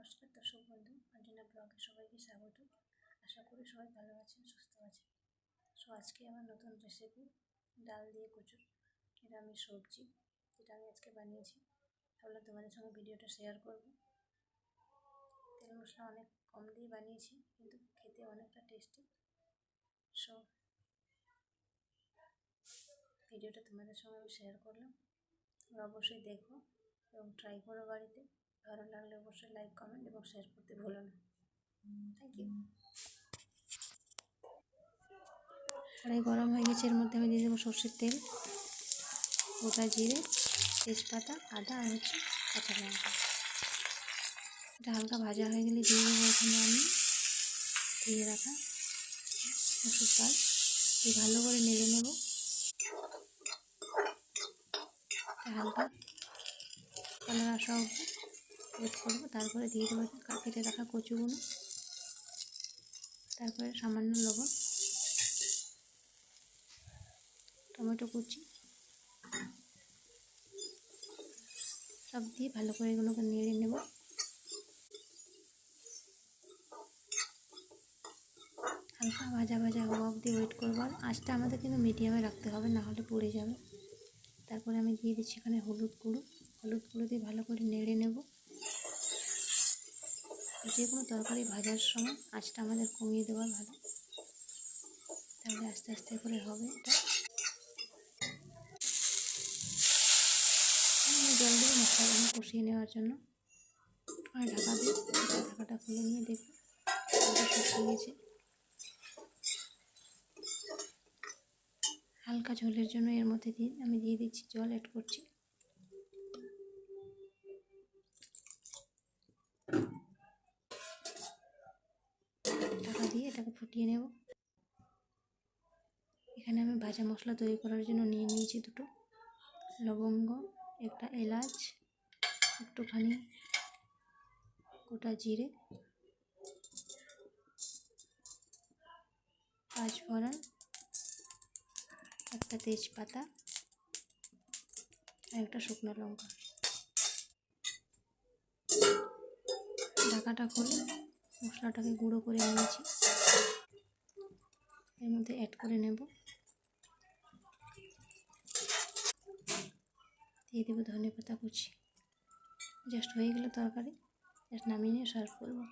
নমস্কার দর্শক বন্ধু, আঞ্জনা ব্লগে সবাইকে স্বাগত। আশা করি সবাই ভালো আছেন, সুস্থ আছেন। আজকে আমার নতুন রেসিপি ডাল দিয়ে কচুর নিরামিষ সবজি, যেটা আমি আজকে বানিয়েছি। ভাবলাম তোমাদের সঙ্গে ভিডিওটা শেয়ার করব। তেল মশলা অনেক কম দিয়ে বানিয়েছি, কিন্তু খেতে অনেকটা টেস্টি। ভিডিওটা তোমাদের সঙ্গে আমি শেয়ার করলাম। তোমরা অবশ্যই দেখো এবং ট্রাই করো বাড়িতে। ভালো লাগলে অবশ্যই লাইক, কমেন্ট এবং শেয়ার করতে ভুলো না। Thank you. কড়াই গরম হয়ে গেছে, এর মধ্যে আমি দিয়ে দেবো সর্ষের তেল, গোটা জিরে, তেজপাতা, আদা আর কাঁচা লঙ্কা। এটা হালকা ভাজা হয়ে গেলে দিয়ে দেবো এখানে আমি ধুয়ে রাখা মসুর ডাল। ভালো করে নেড়ে নেব। হালকা কালার আসা অবধি ওয়েট করবো। তারপরে দিয়ে দেবো কেটে রাখা কচুগুলো, তারপরে সামান্য লবণ, টমেটো কুচি সব দিয়ে ভালো করে এগুলোকে নেড়ে নেব। হালকা ভাজা ভাজা হওয়া অবধি ওয়েট করবো। আর আঁচটা আমাদের কিন্তু মিডিয়ামে রাখতে হবে, না হলে পুড়ে যাবে। তারপরে আমি দিয়ে দিচ্ছি এখানে হলুদ গুঁড়ো দিয়ে ভালো করে নেড়ে নেব। যে কোনো তরকারি ভাজার সময় আঁচটা আমাদের কমিয়ে দেওয়া ভালো, তাহলে আস্তে আস্তে করে হবে। এটা জল দিয়ে মশলাগুলো কষিয়ে নেওয়ার জন্য ঢাকা দিয়ে ঢাকাটা খুলে নিয়ে দেখব শুকিয়ে গেছে। হালকা ঝোলের জন্য এর মধ্যে আমি দিয়ে দিচ্ছি জল, অ্যাড করছি। ঢাকা দিয়ে এটাকে ফুটিয়ে নেব। এখানে আমি ভাজা মশলা তৈরি করার জন্য নিয়ে নিয়েছি দুটো লবঙ্গ, একটা এলাচ, একটুখানি গোটা জিরে, পাঁচফোড়ন, একটা তেজপাতা আর একটা শুকনো লঙ্কা। ঢাকাটা খুলে মশলাটাকে গুঁড়ো করে নিয়েছি, এর মধ্যে অ্যাড করে নেব। দিয়ে দেবো ধনেপাতা কুচি। জাস্ট হয়ে গেলে তরকারি, জাস্ট নামিয়ে নিয়ে সার্ভ করবো।